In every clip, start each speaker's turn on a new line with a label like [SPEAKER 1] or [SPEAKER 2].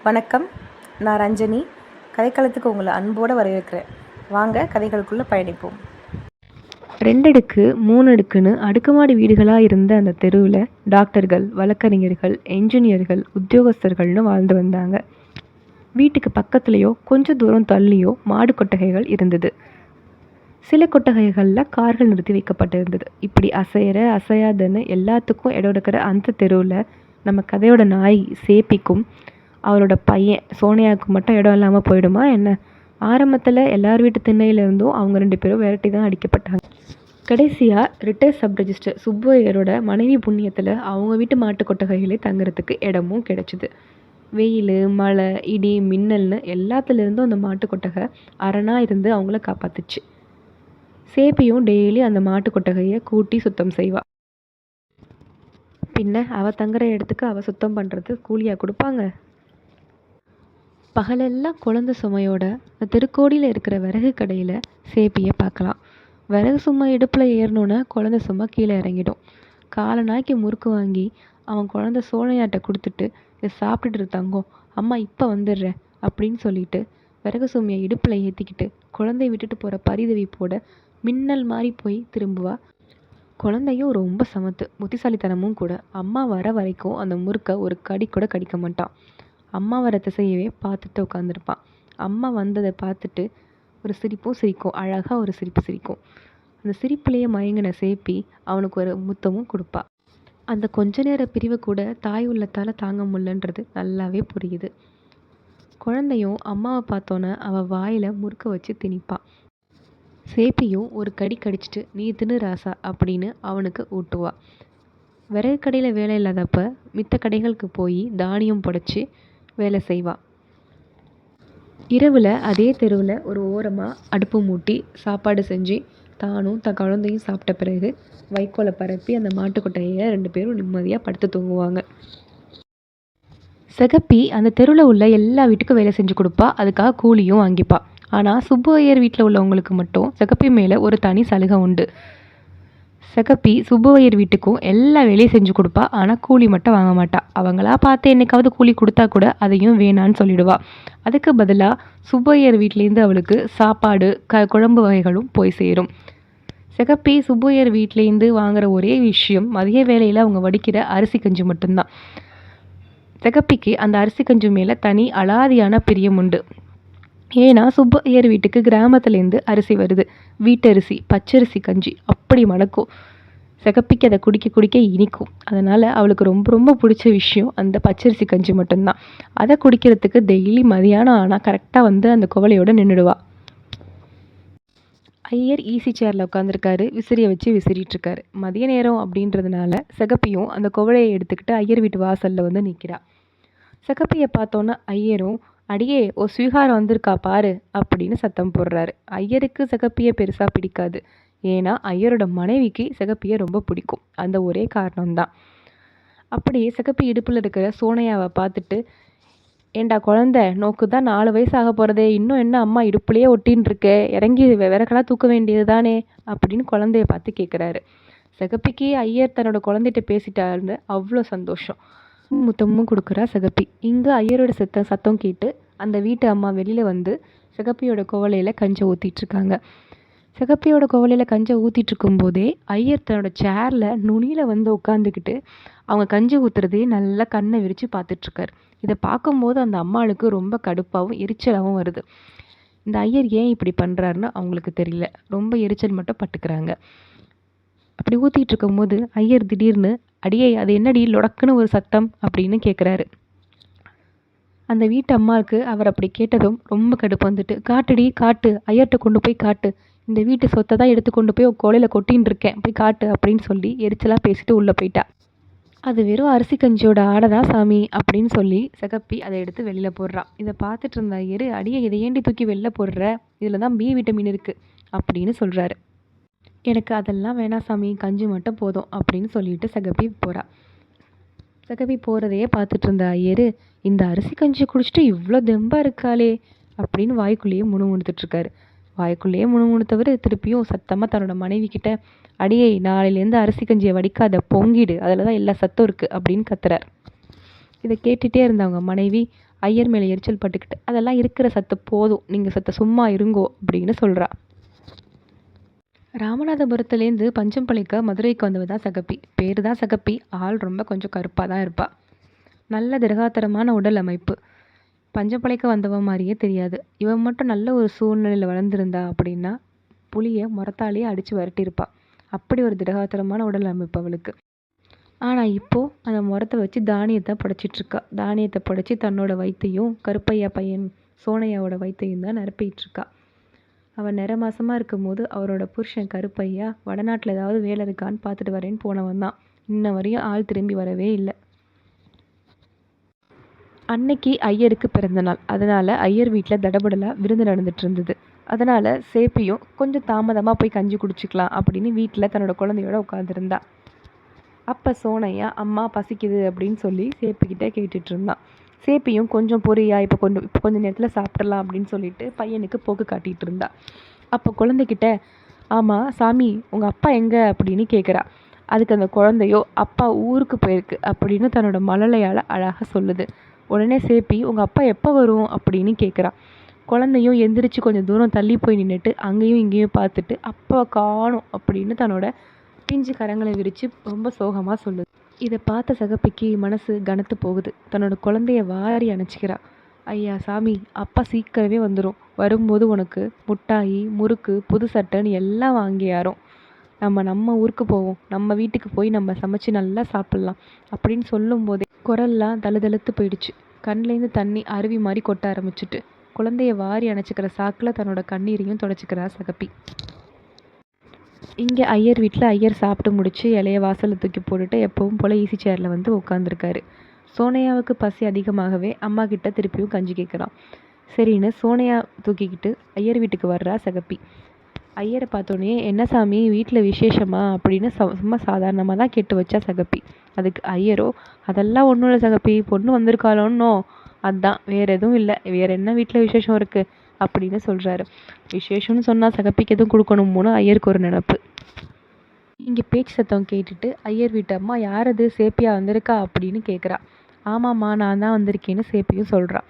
[SPEAKER 1] வணக்கம். நான் ரஞ்சனி. கதைக்களத்துக்கு உங்களை அன்போடு வரவேற்கிறேன். வாங்க கதைகளுக்குள்ளே பயணிப்போம். 2 அடுக்கு 3 அடுக்குன்னு அடுக்குமாடி வீடுகளாக இருந்த அந்த தெருவில் டாக்டர்கள், வழக்கறிஞர்கள், என்ஜினியர்கள், உத்தியோகஸ்தர்கள்னு வாழ்ந்து வந்தாங்க. வீட்டுக்கு பக்கத்துலேயோ கொஞ்சம் தூரம் தள்ளியோ மாடு கொட்டகைகள் இருந்தது. சில கொட்டகைகளில் கார்கள் நிறுத்தி வைக்கப்பட்டிருந்தது. இப்படி அசையாதுன்னு எல்லாத்துக்கும் இடம் இருக்கிற அந்த தெருவில் நம்ம கதையோட நாய் சேப்பிக்கும் அவரோட பையன் சோனியாவுக்கு மட்டும் இடம் இல்லாமல் போயிடுமா என்ன? ஆரம்பத்தில் எல்லார் வீட்டு திண்ணையிலேருந்தும் அவங்க 2 பேரும் விரட்டி தான் அடிக்கப்பட்டாங்க. கடைசியாக ரிட்டையர்ட் சப் ரெஜிஸ்டர் சுப்பையரோட மனைவி புண்ணியத்தில் அவங்க வீட்டு மாட்டு கொட்டகைகளே தங்குறதுக்கு இடமும் கிடைச்சிது. வெயில், மழை, இடி, மின்னல்னு எல்லாத்துலேருந்தும் அந்த மாட்டு கொட்டகை அரணாக இருந்து அவங்கள காப்பாத்துச்சு. சேப்பியும் டெய்லி அந்த மாட்டு கொட்டகையை கூட்டி சுத்தம் செய்வா. பின்ன அவள் தங்குற இடத்துக்கு அவள் சுத்தம் பண்ணுறது கூலியாக கொடுப்பாங்க? பகலெல்லாம் குழந்தை சுமையோட திருக்கோடியில் இருக்கிற விறகு கடையில் சேப்பியை பார்க்கலாம். விறகு சும்மா இடுப்பில் ஏறணுன்னு குழந்தை சும்மா கீழே இறங்கிடும். காலை நாய்க்கு முறுக்கு வாங்கி அவன் குழந்தை சோனையாட்ட கொடுத்துட்டு இதை சாப்பிட்டுட்டு தங்கும், அம்மா இப்போ வந்துடுறேன் அப்படின்னு சொல்லிட்டு விறகு சுமையை இடுப்பில் ஏற்றிக்கிட்டு குழந்தைய விட்டுட்டு போகிற பரிதவிப்போட மின்னல் மாதிரி போய் திரும்புவா. குழந்தையும் ரொம்ப சமத்து, புத்திசாலித்தனமும் கூட. அம்மா வர வரைக்கும் அந்த முறுக்கை ஒரு கடி கூட கடிக்க மாட்டான். அம்மா வர திசையவே பார்த்துட்டு உட்காந்துருப்பான். அம்மா வந்ததை பார்த்துட்டு ஒரு சிரிப்பும் சிரிக்கும், அழகாக ஒரு சிரிப்பு சிரிக்கும். அந்த சிரிப்புலேயே மயங்கின சேப்பி அவனுக்கு ஒரு முத்தமும் கொடுப்பா. அந்த கொஞ்ச நேர பிரிவை கூட தாய் உள்ளத்தால் தாங்க முடியலன்றது நல்லாவே புரியுது. குழந்தையும் அம்மாவை பார்த்தோன்னே அவள் வாயில் முறுக்க வச்சு திணிப்பான். சேப்பியும் ஒரு கடி கடிச்சிட்டு நீ தின்னு ராசா அப்படின்னு அவனுக்கு ஊட்டுவா. விறகு கடையில் வேலை இல்லாதப்ப மித்த கடைகளுக்கு போய் தானியம் புடைச்சி வேலை செய்வா. இரவில் அதே தெருவில் ஒரு ஓரமாக அடுப்பு மூட்டி சாப்பாடு செஞ்சு தானும் தன் குழந்தையும் சாப்பிட்ட பிறகு வைக்கோலை பரப்பி அந்த மாட்டுக்கொட்டையை 2 பேரும் நிம்மதியாக படுத்து தூங்குவாங்க. சிகப்பி அந்த தெருவில் உள்ள எல்லா வீட்டுக்கும் வேலை செஞ்சு கொடுப்பா, அதுக்காக கூலியும் வாங்கிப்பா. ஆனால் சுப்பு ஐயர் வீட்டில் உள்ளவங்களுக்கு மட்டும் சிகப்பி மேலே ஒரு தனி சலுகை உண்டு. சிகப்பி சுப்பு ஐயர் வீட்டுக்கும் எல்லா வேலையும் செஞ்சு கொடுப்பா, ஆனால் கூலி மட்டும் வாங்க மாட்டா. அவங்களா பார்த்து என்னைக்காவது கூலி கொடுத்தா கூட அதையும் வேணான்னு சொல்லிடுவா. அதுக்கு பதிலாக சுப்பு ஐயர் வீட்லேருந்து அவளுக்கு சாப்பாடு குழம்பு வகைகளும் போய் சேரும். சிகப்பி சுப்பு ஐயர் வீட்லேருந்து வாங்குற ஒரே விஷயம் மதிய வேலையில் அவங்க வடிக்கிற அரிசி கஞ்சி மட்டும்தான். சிகப்பிக்கு அந்த அரிசி கஞ்சி மேலே தனி அலாதியான பிரியம் உண்டு. ஏன்னா சுப்பு ஐயர் வீட்டுக்கு கிராமத்துலேருந்து அரிசி வருது. வீட்டரிசி, பச்சரிசி கஞ்சி அப்படி மணக்கும். சிகப்பிக்கு அதை குடிக்க குடிக்க இனிக்கும். அதனால் அவளுக்கு ரொம்ப ரொம்ப பிடிச்ச விஷயம் அந்த பச்சரிசி கஞ்சி மட்டும்தான். அதை குடிக்கிறதுக்கு டெய்லி மதியானம் ஆனால் கரெக்டாக வந்து அந்த குவளையோடு நின்றுடுவா. ஐயர் ஈஸி சேரில் உட்காந்துருக்காரு, விசிறியை வச்சு விசிறிட்டுருக்காரு. மதிய நேரம் அப்படின்றதுனால சிகப்பியும் அந்த குவளையை எடுத்துக்கிட்டு ஐயர் வீட்டு வாசலில் வந்து நிற்கிறா. சிகப்பியை பார்த்தோன்னா ஐயரும் அடியே ஓ ஸ்வீகாரம் வந்திருக்கா பாரு அப்படின்னு சத்தம் போடுறாரு. ஐயருக்கு சிகப்பியை பெருசாக பிடிக்காது. ஏன்னா ஐயரோட மனைவிக்கு சிகப்பியை ரொம்ப பிடிக்கும். அந்த ஒரே காரணம்தான். அப்படியே சிகப்பி இடுப்பில் இருக்கிற சோனையாவை பார்த்துட்டு, ஏண்டா குழந்தை, நோக்கு தான் 4 வயசு ஆக போகிறதே, இன்னும் என்ன அம்மா இடுப்புலையே ஒட்டின்னு இருக்கே, இறங்கி விறகெல்லாம் தூக்க வேண்டியது தானே அப்படின்னு குழந்தைய பார்த்து கேட்குறாரு. சிகப்பிக்கு ஐயர் தன்னோட குழந்தைகிட்ட பேசிட்டாருன்னு அவ்வளோ சந்தோஷம். முத்தமும் கொடுக்குறா சிகப்பி. இங்கே ஐயரோட சத்தம் கேட்டு அந்த வீட்டு அம்மா வெளியில் வந்து சிகப்பியோட குவளையில் கஞ்சை ஊற்றிட்டுருக்காங்க. சிகப்பியோட குவளையில் கஞ்சை ஊற்றிட்டுருக்கும் போதே ஐயர் தன்னோட சேரில் நுனியில் வந்து உட்காந்துக்கிட்டு அவங்க கஞ்சி ஊற்றுறதே நல்லா கண்ணை விரித்து பார்த்துட்ருக்காரு. இதை பார்க்கும்போது அந்த அம்மாளுக்கு ரொம்ப கடுப்பாகவும் எரிச்சலாகவும் வருது. இந்த ஐயர் ஏன் இப்படி பண்ணுறாருன்னு அவங்களுக்கு தெரியல. ரொம்ப எரிச்சல் மட்டும் பட்டுக்கிறாங்க. அப்படி ஊற்றிட்டு இருக்கும்போது ஐயர் திடீர்னு அடியே அது என்னடி லொடக்குன்னு ஒரு சத்தம் அப்படின்னு கேட்குறாரு. அந்த வீட்டு அம்மாவுக்கு அவர் அப்படி கேட்டதும் ரொம்ப கடுப்பு வந்துட்டு, காட்டுடி காட்டு, ஐயர்கிட்ட கொண்டு போய் காட்டு, இந்த வீட்டு சொத்தை தான் எடுத்து கொண்டு போய் கோலையில் கொட்டின்னு இருக்கேன், போய் காட்டு அப்படின்னு சொல்லி எரிச்சலாக பேசிட்டு உள்ளே போயிட்டா. அது வெறும் அரிசி கஞ்சியோட ஆடைதான் சாமி அப்படின்னு சொல்லி சிகப்பி அதை எடுத்து வெளியில் போடுறான். இதை பார்த்துட்டு இருந்த ஐயர், அடியே இதை ஏண்டி தூக்கி வெளில போடுற, இதில் தான் பி விட்டமின் இருக்குது அப்படின்னு சொல்கிறாரு. எனக்கு அதெல்லாம் வேணாம் சாமி, கஞ்சி மட்டும் போதும் அப்படின்னு சொல்லிட்டு சிகப்பி போகிறா. சிகப்பி போகிறதையே பார்த்துட்டு இருந்த ஐயர், இந்த அரிசி கஞ்சி குடிச்சிட்டு இவ்வளோ தெம்பாக இருக்காளே அப்படின்னு வாய்க்குள்ளேயே முணுமுணுத்துட்ருக்காரு. வாய்க்குள்ளேயே முணுமுணுத்தவர் திருப்பியும் சத்தமாக தன்னோட மனைவி கிட்ட, அடியே நாளையிலேருந்து அரிசி கஞ்சியை வடிக்காத, பொங்கிடு, அதில் தான் எல்லா சத்தம் இருக்குது அப்படின்னு கத்துறார். இதை கேட்டுகிட்டே இருந்தவங்க மனைவி, ஐயர் மேலே எரிச்சல் பட்டுக்கிட்டு, அதெல்லாம் இருக்கிற சத்து போதும், நீங்கள் சத்த சும்மா இருங்கோ அப்படின்னு சொல்கிறா. ராமநாதபுரத்துலேருந்து பஞ்சம் பிழைக்க மதுரைக்கு வந்தவ தான் சகப்பி. பேர் தான் சகப்பி, ஆள் ரொம்ப கொஞ்சம் கருப்பாக தான் இருப்பாள். நல்ல திடகாத்திரமான உடல் அமைப்பு. பஞ்சம் பிழைக்க வந்தவ மாதிரியே தெரியாது. இவன் மட்டும் நல்ல ஒரு சூழ்நிலையில் வளர்ந்துருந்தா அப்படின்னா புளியை முறத்தாலேயே அடித்து விரட்டியிருப்பாள். அப்படி ஒரு திடகாத்திரமான உடல் அமைப்பு அவளுக்கு. ஆனால் இப்போது அந்த முறத்தை வச்சு தானியத்தை புடைச்சிட்ருக்கா. தானியத்தை புடைச்சி தன்னோட வயிற்றையும் கருப்பையா பையன் சோனையாவோட வயிற்றையும் தான் நிரப்பிட்டுருக்கா. அவள் நிற மாசமாக இருக்கும் போது அவரோட புருஷன் கருப்பையா வடநாட்டில் ஏதாவது வேலை இருக்கான்னு பார்த்துட்டு வரேன்னு போனவன் தான். இன்ன வரையும் ஆள் திரும்பி வரவே இல்லை. அன்னைக்கு ஐயருக்கு பிறந்த நாள். அதனால் ஐயர் வீட்டில் தடபடலாக விருந்து நடந்துட்டு இருந்தது. அதனால் சேப்பியும் கொஞ்சம் தாமதமாக போய் கஞ்சி குடிச்சிக்கலாம் அப்படின்னு வீட்டில் தன்னோட குழந்தையோட உட்காந்துருந்தா. அப்போ சோனையா அம்மா பசிக்குது அப்படின்னு சொல்லி சேப்பிக்கிட்ட கேட்டுட்டு இருந்தான். சேப்பியும் கொஞ்சம் பொரியா இப்போ கொஞ்சம் நேரத்தில் சாப்பிட்றலாம் அப்படின்னு சொல்லிட்டு பையனுக்கு போக்கு காட்டிகிட்டு இருந்தா. அப்போ குழந்தைகிட்ட, ஆமாம் சாமி உங்கள் அப்பா எங்கே அப்படின்னு கேட்குறா. அதுக்கு அந்த குழந்தையோ அப்பா ஊருக்கு போயிருக்கு அப்படின்னு தன்னோட மழலையால் அழகாக சொல்லுது. உடனே சேப்பி உங்கள் அப்பா எப்போ வரும் அப்படின்னு கேட்குறா. குழந்தையும் எந்திரிச்சு கொஞ்சம் தூரம் தள்ளி போய் நின்றுட்டு அங்கேயும் இங்கேயும் பார்த்துட்டு அப்பா காணும் அப்படின்னு தன்னோட பிஞ்சு கரங்களை விரித்து ரொம்ப சோகமாக சொல்லுது. இதை பார்த்த சகப்பிக்கு மனசு கனத்து போகுது. தன்னோட குழந்தைய வாரி அணைச்சிக்கிறா. ஐயா சாமி, அப்பா சீக்கிரமே வந்துடும். வரும்போது உனக்கு முட்டாயி முறுக்கு புது சட்டைன்னு எல்லாம் வாங்கியாரோம். நம்ம ஊருக்கு போவோம், நம்ம வீட்டுக்கு போய் நம்ம சமைச்சு நல்லா சாப்பிட்லாம் அப்படின்னு சொல்லும் போதே குரல்லாம் தழுதழுத்து போயிடுச்சு. கண்லேருந்து தண்ணி அருவி மாதிரி கொட்ட ஆரம்பிச்சுட்டு குழந்தைய வாரி அணைச்சிக்கிற சாக்கில் தன்னோட கண்ணீரையும் தொடச்சிக்கிறா சகப்பி. இங்கே ஐயர் வீட்டில் ஐயர் சாப்பிட்டு முடிச்சு இலைய வாசலில் தூக்கி போட்டுட்டு எப்பவும் போல் ஈஸி சேரில் வந்து உட்காந்துருக்காரு. சோனையாவுக்கு பசி அதிகமாகவே அம்மா கிட்ட திருப்பியும் கஞ்சி கேட்குறான். சரின்னு சோனையா தூக்கிக்கிட்டு ஐயர் வீட்டுக்கு வர்றா சகப்பி. ஐயரை பார்த்தோன்னே, என்ன சாமி வீட்டில் விசேஷமா அப்படின்னு சும்மா சாதாரணமாக தான் கேட்டு வச்சா சகப்பி. அதுக்கு ஐயரோ, அதெல்லாம் ஒன்றும் இல்லை சகப்பி, பொண்ணு வந்திருக்காளோன்னோ, அதுதான், வேறு எதுவும் இல்லை, வேறு என்ன வீட்டில் விசேஷம் இருக்குது அப்படின்னு சொல்கிறாரு. விசேஷம்னு சொன்னால் சகப்பிக்கு எதுவும் கொடுக்கணுமோன்னு ஐயருக்கு ஒரு நினப்பு. இங்கே பேச்சு சத்தம் கேட்டுட்டு ஐயர் வீட்டு அம்மா, யார் அது சேப்பியா வந்திருக்கா அப்படின்னு கேட்குறா. ஆமாம்மா நான் தான் வந்திருக்கேன்னு சேப்பியும் சொல்கிறா.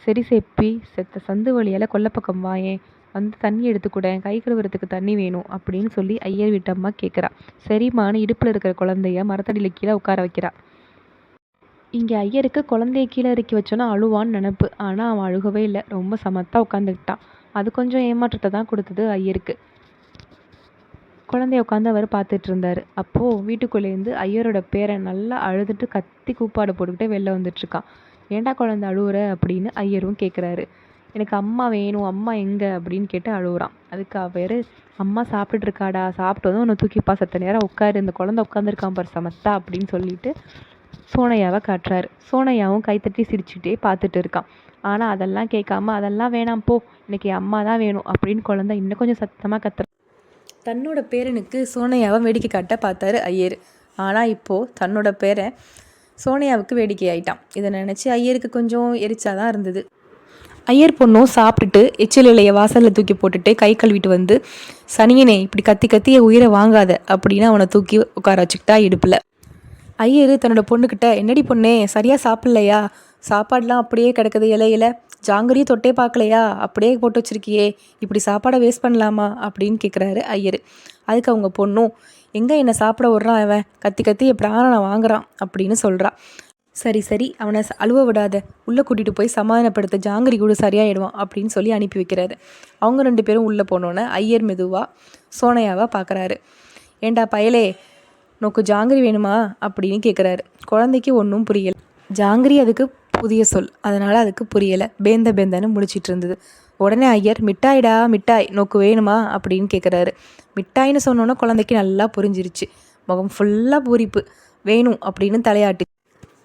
[SPEAKER 1] சரி சேப்பி, செத்த சந்து வழியால் கொல்லப்பக்கம் வாயேன், வந்து தண்ணி எடுத்துக்கூட, கை கழுவுறதுக்கு தண்ணி வேணும் அப்படின்னு சொல்லி ஐயர் வீட்டு அம்மா கேட்குறா. சரிம்மான்னு இடுப்பில் இருக்கிற குழந்தைய மரத்தடியில் கீழே உட்கார வைக்கிறா. இங்கே ஐயருக்கு குழந்தைய கீழே இறக்கி வச்சோன்னா அழுவான்னு நினப்பு. ஆனால் அவன் அழுகவே இல்லை, ரொம்ப சமத்தாக உட்காந்துக்கிட்டான். அது கொஞ்சம் ஏமாற்றத்தை தான் கொடுத்தது ஐயருக்கு. குழந்தைய உட்காந்து அவர் பார்த்துட்டு இருந்தார். அப்போது வீட்டுக்குள்ளேருந்து ஐயரோட பேரை நல்லா அழுதுட்டு கத்தி கூப்பாடு போட்டுக்கிட்டே வெளில வந்துட்டுருக்கான். ஏண்டா குழந்தை அழுவுற அப்படின்னு ஐயரும் கேட்குறாரு. எனக்கு அம்மா வேணும், அம்மா எங்கே அப்படின்னு கேட்டு அழுகுறான். அதுக்கு அவர், அம்மா சாப்பிட்டுருக்காடா, சாப்பிட்டதும் உன்னை தூக்கிப்பா, சத்த நேரம் உட்காரு, இந்த குழந்தை உட்காந்துருக்கான் பாரு சமத்தா அப்படின்னு சொல்லிட்டு சோனையாவை காட்டுறாரு. சோனையாவும் கைத்தட்டி சிரிச்சுட்டே பார்த்துட்டு இருக்கான். ஆனால் அதெல்லாம் கேட்காம, அதெல்லாம் வேணாம் போ, இன்னைக்கு அம்மா தான் வேணும் அப்படின்னு குழந்தை இன்னும் கொஞ்சம் சத்தமாக கத்துற. தன்னோட பேரனுக்கு சோனையாவை வேடிக்கை காட்ட பார்த்தாரு ஐயர். ஆனால் இப்போது தன்னோட பேரை சோனையாவுக்கு வேடிக்கை ஆயிட்டான். இதை நினச்சி ஐயருக்கு கொஞ்சம் எரிச்சாதான் இருந்தது. ஐயர் பொண்ணும் சாப்பிட்டுட்டு எச்சில் இலையை வாசலில் தூக்கி போட்டுட்டு கை கழுவிட்டு வந்து, சனியனே இப்படி கத்தி கத்திய உயிரை வாங்காத அப்படின்னு அவனை தூக்கி உட்கார வச்சுக்கிட்டா இடுப்பில். ஐயர் தன்னோட பொண்ணுக்கிட்ட, என்னடி பொண்ணே சரியாக சாப்பிட்லையா, சாப்பாடெலாம் அப்படியே கிடக்குது இலையில, ஜாங்கிரியும் தொட்டே பார்க்கலையா, அப்படியே போட்டு வச்சுருக்கியே, இப்படி சாப்பாடை வேஸ்ட் பண்ணலாமா அப்படின்னு கேட்குறாரு ஐயர். அதுக்கு அவங்க பொண்ணும், எங்கே என்னை சாப்பிட விட்றான் அவன், கத்தி கத்தி என் பிராணனை வாங்குறான் அப்படின்னு சொல்கிறா. சரி சரி, அவனை அழுவ விடாத, உள்ளே கூட்டிகிட்டு போய் சமாதானப்படுத்த, ஜாங்கிரி கூட சரியாயிடுவான் அப்படின்னு சொல்லி அனுப்பி வைக்கிறாரு. அவங்க 2 பேரும் உள்ளே போனோன்னே ஐயர் மெதுவாக சோனையாவை பார்க்குறாரு. ஏண்டா பயலே, நோக்கு ஜாங்கிரி வேணுமா அப்படின்னு கேட்குறாரு. குழந்தைக்கு ஒன்றும் புரியலை. ஜாங்கிரி அதுக்கு புதிய சொல், அதனால் அதுக்கு புரியலை. பேந்தன்னு முடிச்சிட்டு இருந்தது. உடனே ஐயர், மிட்டாய்டா மிட்டாய், நோக்கு வேணுமா அப்படின்னு கேட்குறாரு. மிட்டாய்னு சொன்னோன்னே குழந்தைக்கு நல்லா புரிஞ்சிருச்சு. முகம் ஃபுல்லாக பூரிப்பு. வேணும் அப்படின்னு தலையாட்டு.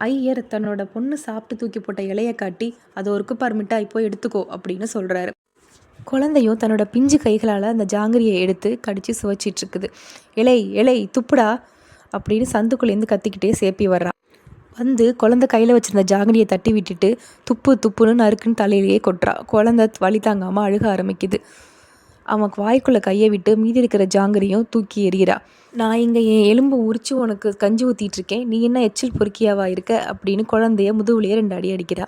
[SPEAKER 1] ஐயர் தன்னோட பொண்ணு சாப்பிட்டு தூக்கி போட்ட இலையை காட்டி, அது ஒரு குப்பார் மிட்டாய் போய் எடுத்துக்கோ அப்படின்னு சொல்கிறாரு. குழந்தையும் தன்னோட பிஞ்சு கைகளால் அந்த ஜாங்கிரியை எடுத்து கடித்து சுவைச்சிட்ருக்குது. இலை துப்புடா அப்படின்னு சந்துக்குள்ளேருந்து கத்திக்கிட்டே சேப்பி வர்றா. வந்து குழந்தை கையில் வச்சுருந்த ஜாங்கிரியை தட்டி விட்டுட்டு துப்புன்னு நறுக்குன்னு தலையிலேயே கொட்டுறா. குழந்தை வலி தாங்காமல் அழுக ஆரம்பிக்குது. அவன் வாய்க்குள்ளே கையை விட்டு மீதி இருக்கிற ஜாங்கிரியும் தூக்கி எறிகிறா. நான் இங்கே என் எலும்பு உரித்து உனக்கு கஞ்சி ஊற்றிட்டுருக்கேன், நீ என்ன எச்சில் பொறுக்கியாவா இருக்க அப்படின்னு குழந்தைய முதுகுலையே 2 அடி அடிக்கிறா.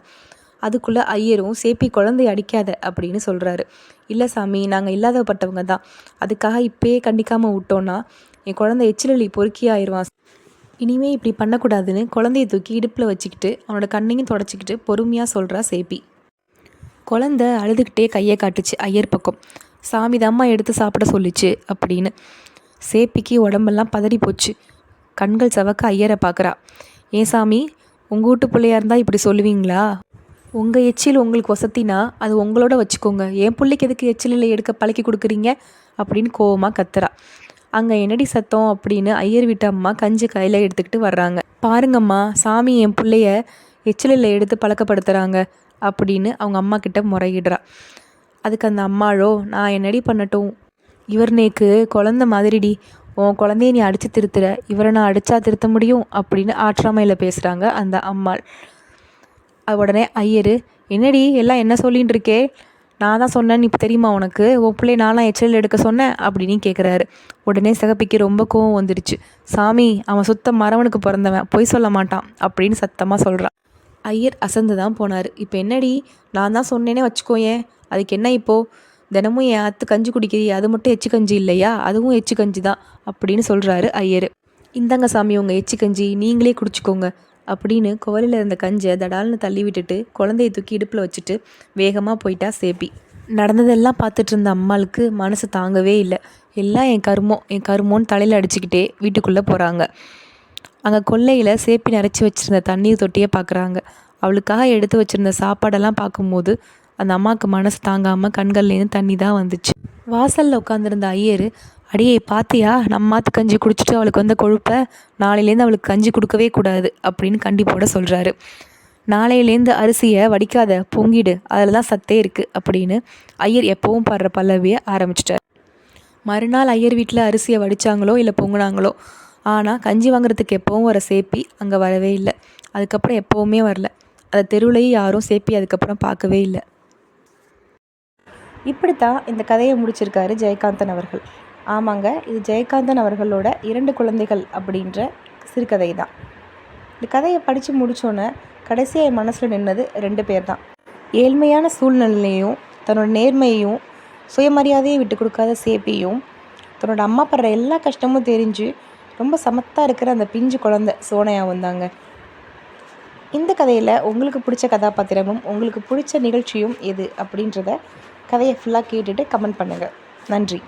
[SPEAKER 1] அதுக்குள்ளே ஐயரும் சேப்பி குழந்தைய அடிக்காத அப்படின்னு சொல்கிறாரு. இல்லை சாமி, நாங்கள் இல்லாதப்பட்டவங்க தான், அதுக்காக இப்போயே கண்டிக்காமல் விட்டோன்னா என் குழந்தை எச்சிலி பொறுக்கி ஆயிடுவான், இனிமே இப்படி பண்ணக்கூடாதுன்னு குழந்தைய தூக்கி இடுப்பில் வச்சுக்கிட்டு அவனோட கண்ணையும் தொடச்சிக்கிட்டு பொறுமையாக சொல்கிறா சேப்பி. குழந்த அழுதுகிட்டே கையை காட்டுச்சு ஐயர் பக்கம். சாமி தாம்மா எடுத்து சாப்பிட சொல்லிச்சு அப்படின்னு. சேப்பிக்கு உடம்பெல்லாம் பதறி போச்சு. கண்கள் செவக்க ஐயரை பார்க்குறா. ஏன் சாமி, உங்கள் வீட்டு பிள்ளையா இருந்தால் இப்படி சொல்லுவீங்களா? உங்கள் எச்சில் உங்களுக்கு வசத்தினா அது உங்களோட வச்சுக்கோங்க, என் பிள்ளைக்கு எதுக்கு எச்சிலில் எடுக்க பழக்கி கொடுக்குறீங்க அப்படின்னு கோவமாக கத்துறா. அங்கே என்னடி சத்தம் அப்படின்னு ஐயர் வீட்டு அம்மா கஞ்சி கையில் எடுத்துக்கிட்டு வர்றாங்க. பாருங்கம்மா, சாமி என் பிள்ளைய எச்சிலில் எடுத்து பழக்கப்படுத்துகிறாங்க அப்படின்னு அவங்க அம்மா கிட்ட முறையிடுறா. அதுக்கு அந்த அம்மாளோ, நான் என்னடி பண்ணட்டும், இவர் நேக்கு குழந்த மாதிரிடி, உன் குழந்தைய நீ அடித்து திருத்துற, இவரை நான் அடித்தா திருத்த முடியும் அப்படின்னு ஆற்றாமையில் பேசுகிறாங்க அந்த அம்மாள். உடனே ஐயர், என்னடி எல்லாம் என்ன சொல்லின்னு இருக்கே, நான் தான் சொன்னேன்னு இப்போ தெரியுமா உனக்கு, உன் பிள்ளைய நான்லாம் எச்சல் எடுக்க சொன்னேன் அப்படின்னு கேட்குறாரு. உடனே சிகப்பிக்கு ரொம்ப கோவம் வந்துடுச்சு. சாமி, அவன் சுத்த மரவனுக்கு பிறந்தவன், பொய் சொல்ல மாட்டான் அப்படின்னு சத்தமாக சொல்கிறான். ஐயர் அசந்து தான் போனார். இப்போ என்னடி, நான் தான் சொன்னேனே வச்சுக்கோயேன், அதுக்கு என்ன இப்போது, தினமும் என் அத்து கஞ்சி குடிக்கிறீ, அது மட்டும் எச்சு கஞ்சி இல்லையா, அதுவும் எச்சு கஞ்சி தான் அப்படின்னு சொல்கிறாரு ஐயர். இந்தாங்க சாமி உங்கள் எச்சு கஞ்சி, நீங்களே குடிச்சிக்கோங்க அப்படின்னு குவலையில் இருந்த கஞ்சை தடால்னு தள்ளி விட்டுட்டு குழந்தைய தூக்கி இடுப்பில் வச்சுட்டு வேகமாக போயிட்டா சேப்பி. நடந்ததெல்லாம் பார்த்துட்டு இருந்த அம்மாளுக்கு மனசு தாங்கவே இல்லை. எல்லாம் என் கருமோன்னு தலையில் அடிச்சுக்கிட்டே வீட்டுக்குள்ளே போகிறாங்க. அங்கே கொல்லையில் சேப்பி நிறச்சி வச்சுருந்த தண்ணீர் தொட்டியை பார்க்குறாங்க. அவளுக்காக எடுத்து வச்சுருந்த சாப்பாடெல்லாம் பார்க்கும்போது அந்த அம்மாவுக்கு மனசு தாங்காமல் கண்கள்லேருந்து தண்ணி தான் வந்துச்சு. வாசலில் உட்காந்துருந்த ஐயர், அடியே பாத்தியா, நம்ம மாத்து கஞ்சி குடிச்சிட்டு அவளுக்கு வந்த கொழுப்பை, நாளையிலேருந்து அவளுக்கு கஞ்சி கொடுக்கவே கூடாது அப்படின்னு கண்டிப்போட சொல்கிறாரு. நாளையிலேருந்து அரிசியை வடிக்காத, பொங்கிடு, அதில் தான் சத்தே இருக்குது அப்படின்னு ஐயர் எப்பவும் பாடுற பல்லவியை ஆரம்பிச்சிட்டார். மறுநாள் ஐயர் வீட்டில் அரிசியை வடித்தாங்களோ இல்லை பொங்குனாங்களோ, ஆனால் கஞ்சி வாங்குறதுக்கு எப்போவும் வர சேப்பி அங்கே வரவே இல்லை. அதுக்கப்புறம் எப்போவுமே வரல. அதை தெருவுலையும் யாரும் சேப்பி அதுக்கப்புறம் பார்க்கவே இல்லை. இப்படித்தான் இந்த கதையை முடிச்சிருக்காரு ஜெயகாந்தன் அவர்கள். ஆமாங்க, இது ஜெயகாந்தன் அவர்களோட 2 குழந்தைகள் அப்படின்ற சிறுகதை தான். இந்த கதையை படித்து முடித்தோன்னே கடைசியாக என் மனசில் நின்னது 2 பேர் தான். ஏழ்மையான சூழ்நிலையையும் தன்னோட நேர்மையையும் சுயமரியாதையை விட்டு கொடுக்காத சேப்பியும் தன்னோட அம்மா படுற எல்லா கஷ்டமும் தெரிஞ்சு ரொம்ப சமத்தாக இருக்கிற அந்த பிஞ்சு குழந்தை சோனையாவும் தாங்க. இந்த கதையில் உங்களுக்கு பிடிச்ச கதாபாத்திரமும் உங்களுக்கு பிடிச்ச நிகழ்ச்சியும் எது அப்படின்றத கதையை ஃபுல்லாக கேட்டுட்டு கமெண்ட் பண்ணுங்கள். நன்றி.